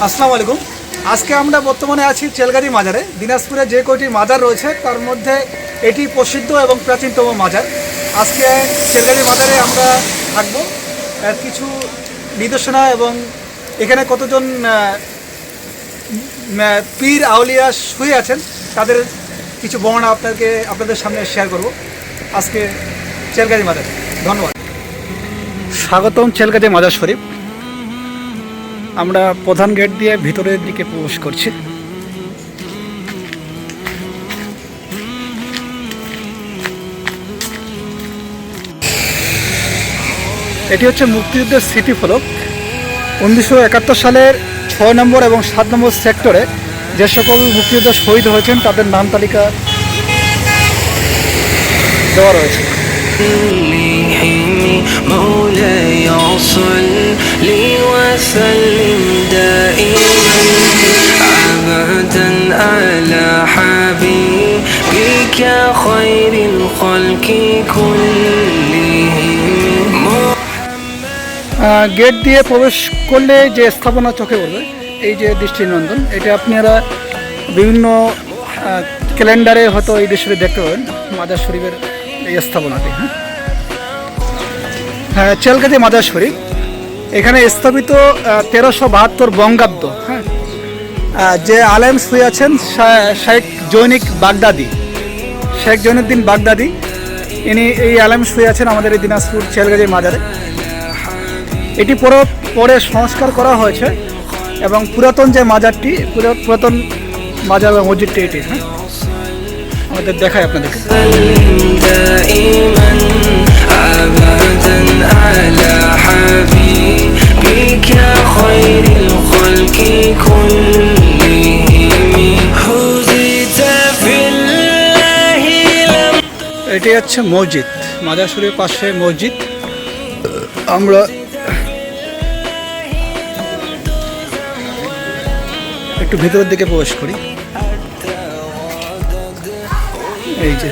আসসালামু আলাইকুম। আজকে আমরা বর্তমানে আছি চেলগাজি মাজারে। দিনাজপুরে যে কয়টি মাজার রয়েছে তার মধ্যে এটি প্রসিদ্ধ এবং প্রাচীনতম মাজার। আজকে চেলগাজি মাজারে আমরা থাকবো, কিছু নির্দেশনা এবং এখানে কতজন পীর আউলিয়া শুয়ে আছেন তাদের কিছু বর্ণনা আপনাদের সামনে শেয়ার করব আজকে চেলগাজি মাজারে। ধন্যবাদ। স্বাগতম চেলগাজি মাজার শরীফ। আমরা প্রধান গেট দিয়ে ভিতরের দিকে প্রবেশ করছি। এটি হচ্ছে মুক্তিযুদ্ধের স্মৃতিফলক। 1971 সালের 6 নম্বর এবং 7 নম্বর সেক্টরে যে সকল মুক্তিযোদ্ধা শহীদ হয়েছেন তাদের নাম তালিকা দেওয়া রয়েছে। مولاي صل وسلم دائما أبدا على حبيبك خير الخلق كلهم। গেট দিয়ে প্রবেশ করলে যে স্থাপনা চোখে পড়বে, এই যে দৃষ্টিনন্দন, এটা আপনারা বিভিন্ন ক্যালেন্ডারে হয়তো এই দৃশ্যটি দেখতে পাবেন, মাজার শরীফের এই স্থাপনাটি। হ্যাঁ, চেলগাজি মাজার শরীফ এখানে স্থাপিত 1372 বঙ্গাব্দ। হ্যাঁ, যে আলেম শুয়ে আছেন শেখ জৈনুদ্দিন বাগদাদি, ইনি এই আলেম শুয়ে আছেন আমাদের এই দিনাজপুর চেলগাজি মাজারে। এটি পরে সংস্কার করা হয়েছে এবং পুরাতন যে মাজারটি, পুরাতন মাজার বা মসজিদটি এটি। হ্যাঁ, আমাদের দেখায় আপনাদেরকে। على حبيبك خير الخلق كلهم هديت في الله لم। এটি হচ্ছে মসজিদ, মাজার শরীফের পাশে মসজিদ। আমরা একটু ভিতরের দিকে প্রবেশ করি। এই যে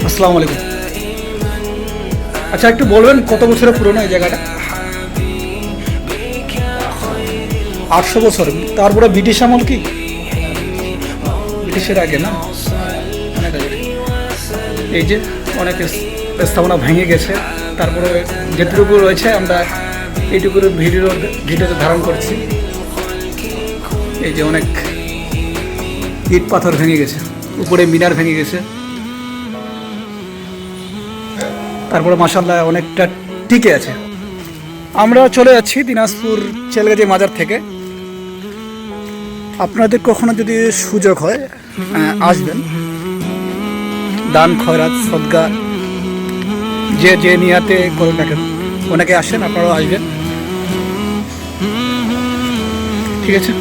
আসসালামু আলাইকুম। আচ্ছা, একটু বলবেন কত বছরের পুরনো এই জায়গাটা? 800 বছর। তারপরে ব্রিটিশ আমল কি? ব্রিটিশের আগে না, অনেক আগে। এই যে অনেক স্থাপনা ভেঙে গেছে, তারপরে যেটুকু রয়েছে আমরা এইটুকুর ভিডিওতে ধারণ করছি। এই যে অনেক ইট পাথর ভেঙে গেছে, উপরে মিনার ভেঙে গেছে, তারপরে মাশাআল্লাহ অনেকটা টিকে আছে। আমরা চলে যাচ্ছি দিনাজপুর চেলগাজি মাজার থেকে। আপনাদের কখনো যদি সুযোগ হয় আসবেন, দান খয়রাত সদকা যে নিয়াতে করুন না কেন, অনেকে আসেন, আপনারাও আসবেন। ঠিক আছে।